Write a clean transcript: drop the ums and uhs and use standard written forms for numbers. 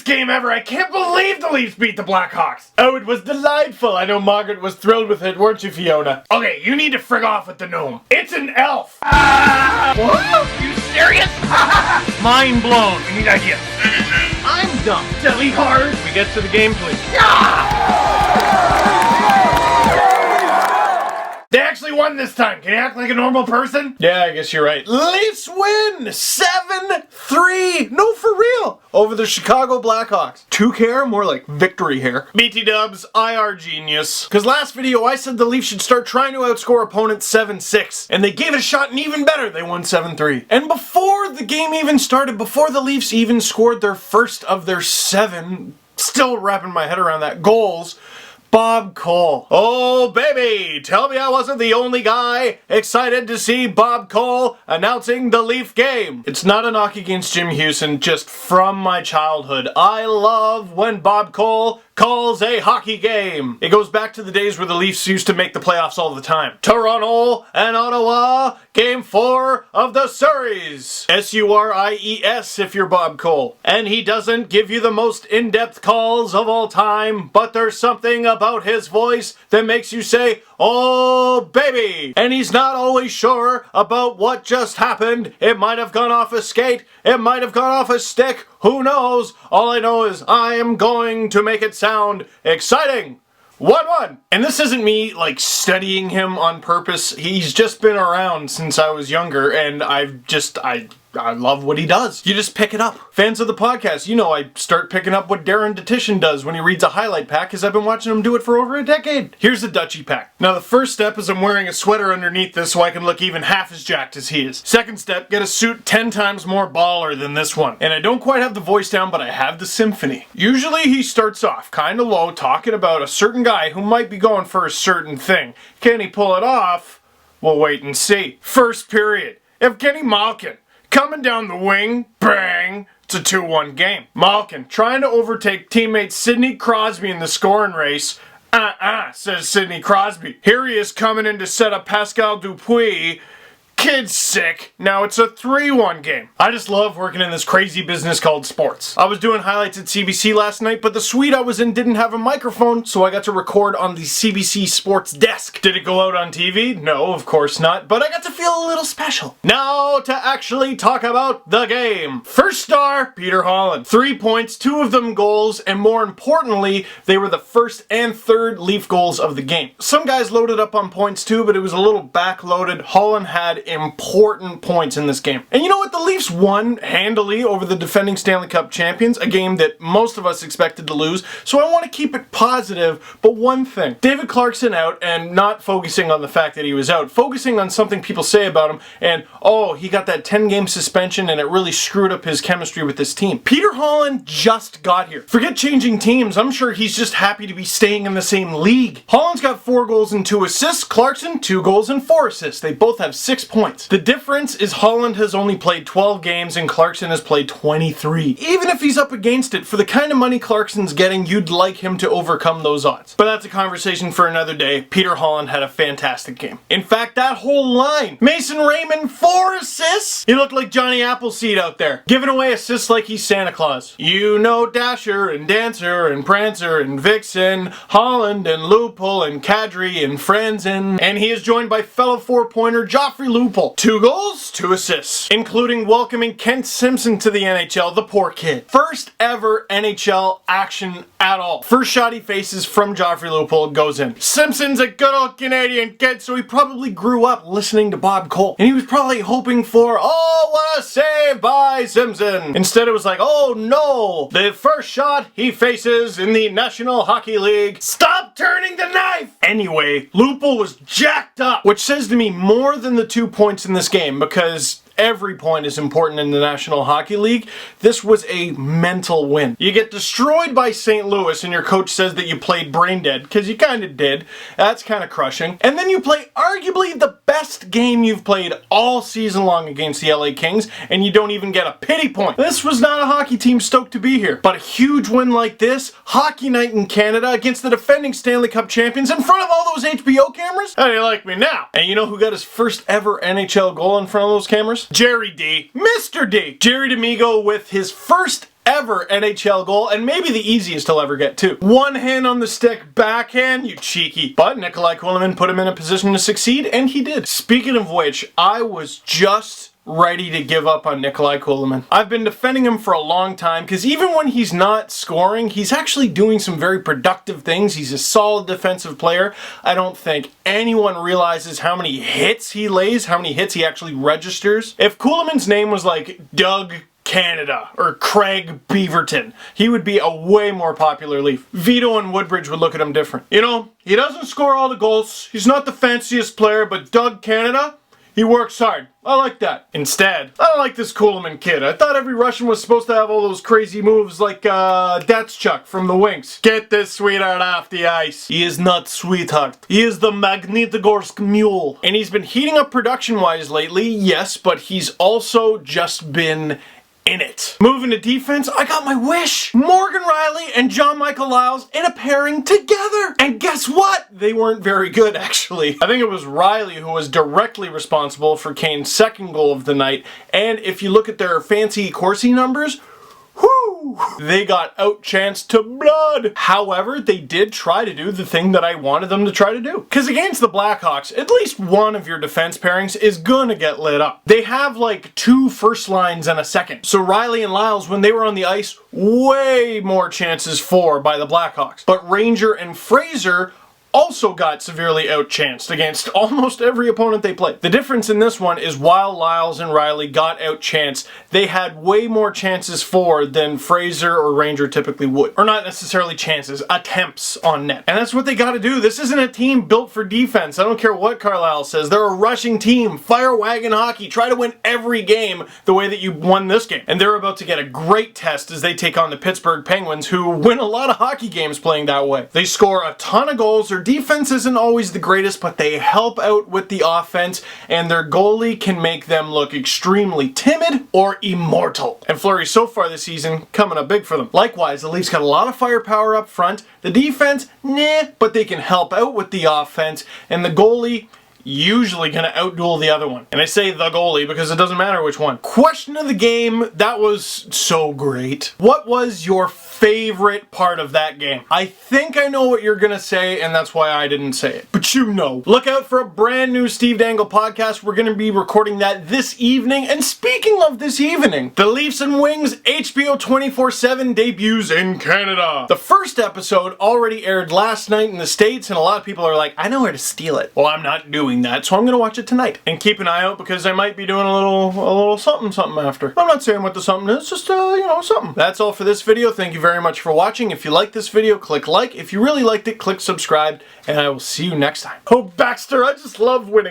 greatest game ever. I can't believe the Leafs beat the Blackhawks. Oh, it was delightful. I know Margaret was thrilled with it, weren't you, Fiona? Okay, you need to frig off with the gnome. It's an elf. What? You serious? Mind blown. We need ideas. I'm dumb. Silly hard. We get to the game, please. They actually won this time. Can you act like a normal person? Yeah, I guess you're right. Leafs win 7-3. No, for real. Over the Chicago Blackhawks. Toque hair, more like victory hair. BT Dubs, IR genius. Because last video I said the Leafs should start trying to outscore opponents 7-6. And they gave it a shot and even better, they won 7-3. And before the game even started, before the Leafs even scored their first of their 7, still wrapping my head around that, goals, Bob Cole. Oh baby, tell me I wasn't the only guy excited to see Bob Cole announcing the Leaf game. It's not a knock against Jim Houston, just from my childhood. I love when Bob Cole calls a hockey game. It goes back to the days where the Leafs used to make the playoffs all the time. Toronto and Ottawa, game 4 of the series. S-U-R-I-E-S if you're Bob Cole. And he doesn't give you the most in-depth calls of all time, but there's something about his voice that makes you say, oh baby. And he's not always sure about what just happened. It might have gone off a skate. It might have gone off a stick. Who knows? All I know is I am going to make it sound exciting. 1-1. And this isn't me, like, studying him on purpose. He's just been around since I was younger, and I love what he does. You just pick it up. Fans of the podcast, you know I start picking up what Darren Detition does when he reads a highlight pack, because I've been watching him do it for over a decade. Here's the Dutchie pack. Now the first step is I'm wearing a sweater underneath this so I can look even half as jacked as he is. Second step, get a suit 10 times more baller than this one. And I don't quite have the voice down, but I have the symphony. Usually he starts off kinda low, talking about a certain guy who might be going for a certain thing. Can he pull it off? We'll wait and see. First period. Evgeny Malkin coming down the wing, bang, it's a 2-1 game. Malkin trying to overtake teammate Sidney Crosby in the scoring race. Says Sidney Crosby. Here he is coming in to set up Pascal Dupuis. Kid's sick. Now it's a 3-1 game. I just love working in this crazy business called sports. I was doing highlights at CBC last night, but the suite I was in didn't have a microphone, so I got to record on the CBC Sports desk. Did it go out on TV? No, of course not, but I got to feel a little special. Now to actually talk about the game. First star, Peter Holland. 3 points, 2 of them goals, and more importantly, they were the first and third Leaf goals of the game. Some guys loaded up on points too, but it was a little backloaded. Holland had important points in this game. And you know what? The Leafs won handily over the defending Stanley Cup champions, a game that most of us expected to lose, so I want to keep it positive. But one thing, David Clarkson out, and not focusing on the fact that he was out, focusing on something people say about him, and oh, he got that 10-game suspension and it really screwed up his chemistry with this team. Peter Holland just got here. Forget changing teams, I'm sure he's just happy to be staying in the same league. Holland's got 4 goals and 2 assists, Clarkson 2 goals and 4 assists. They both have 6 points. The difference is Holland has only played 12 games and Clarkson has played 23. Even if he's up against it, for the kind of money Clarkson's getting, you'd like him to overcome those odds. But that's a conversation for another day. Peter Holland had a fantastic game. In fact, that whole line, Mason Raymond 4 assists? He looked like Johnny Appleseed out there, giving away assists like he's Santa Claus. You know Dasher and Dancer and Prancer and Vixen, Holland and Loophole and Kadri and Franzen, and he is joined by fellow 4-pointer Joffrey Loophole. 2 goals, 2 assists, including welcoming Kent Simpson to the NHL, the poor kid. First ever NHL action at all. First shot he faces from Joffrey Loophole goes in. Simpson's a good old Canadian kid, so he probably grew up listening to Bob Cole. And he was probably hoping for, oh, what a save by Simpson. Instead it was like, oh no, the first shot he faces in the National Hockey League. Stop turning the knife! Anyway, Loophole was jacked up, which says to me more than the 2 points in this game, because every point is important in the National Hockey League. This was a mental win. You get destroyed by St. Louis and your coach says that you played brain dead, because you kind of did. That's kind of crushing. And then you play arguably the best game you've played all season long against the LA Kings, and you don't even get a pity point. This was not a hockey team stoked to be here. But a huge win like this, hockey night in Canada against the defending Stanley Cup champions in front of all those HBO cameras? How do you like me now? And you know who got his first ever NHL goal in front of those cameras? Jerry D. Mr. D. Jerry D'Amigo with his first ever NHL goal, and maybe the easiest he'll ever get too. One hand on the stick, backhand, you cheeky. But Nikolai Kulemin put him in a position to succeed, and he did. Speaking of which, I was just ready to give up on Nikolai Kulemin. I've been defending him for a long time because even when he's not scoring, he's actually doing some very productive things. He's a solid defensive player. I don't think anyone realizes how many hits he lays, how many hits he actually registers. If Kulemin's name was like Doug Canada or Craig Beaverton, he would be a way more popular Leaf. Vito and Woodbridge would look at him different. You know, he doesn't score all the goals. He's not the fanciest player, but Doug Canada, he works hard. I like that. Instead, I don't like this Kulemin kid. I thought every Russian was supposed to have all those crazy moves like Datsyuk from the Winx. Get this sweetheart off the ice. He is not sweetheart. He is the Magnitogorsk Mule. And he's been heating up production-wise lately, yes, but he's also just been in it. Moving to defense, I got my wish. Morgan Riley and John Michael Lyles in a pairing together. And guess what? They weren't very good, actually. I think it was Riley who was directly responsible for Kane's second goal of the night. And if you look at their fancy Corsi numbers, whoo, they got outchanced to blood. However, they did try to do the thing that I wanted them to try to do. Because against the Blackhawks, at least one of your defense pairings is gonna get lit up. They have like 2 first lines and a second. So Riley and Lyles, when they were on the ice, way more chances for by the Blackhawks. But Ranger and Fraser also got severely outchanced against almost every opponent they played. The difference in this one is while Lyles and Riley got outchanced, they had way more chances for than Fraser or Ranger typically would. Or not necessarily chances, attempts on net. And that's what they gotta do. This isn't a team built for defense. I don't care what Carlisle says. They're a rushing team. Fire wagon hockey. Try to win every game the way that you won this game. And they're about to get a great test as they take on the Pittsburgh Penguins, who win a lot of hockey games playing that way. They score a ton of goals. Their defense isn't always the greatest, but they help out with the offense, and their goalie can make them look extremely timid or immortal. And Fleury so far this season coming up big for them. Likewise, the Leafs got a lot of firepower up front. The defense, nah, but they can help out with the offense, and the goalie usually gonna outduel the other one. And I say the goalie because it doesn't matter which one. Question of the game, that was so great. What was your favorite part of that game? I think I know what you're gonna say, and that's why I didn't say it. But you know. Look out for a brand new Steve Dangle podcast. We're gonna be recording that this evening. And speaking of this evening, the Leafs and Wings HBO 24/7 debuts in Canada. The first episode already aired last night in the States, and a lot of people are like, I know where to steal it. Well, I'm not doing that, so I'm gonna watch it tonight. And keep an eye out because I might be doing a little something after. I'm not saying what the something is, just you know, something. That's all for this video. Thank you very much for watching. If you like this video, click like. If you really liked it, click subscribe, and I will see you next time. Oh, Baxter, I just love winning.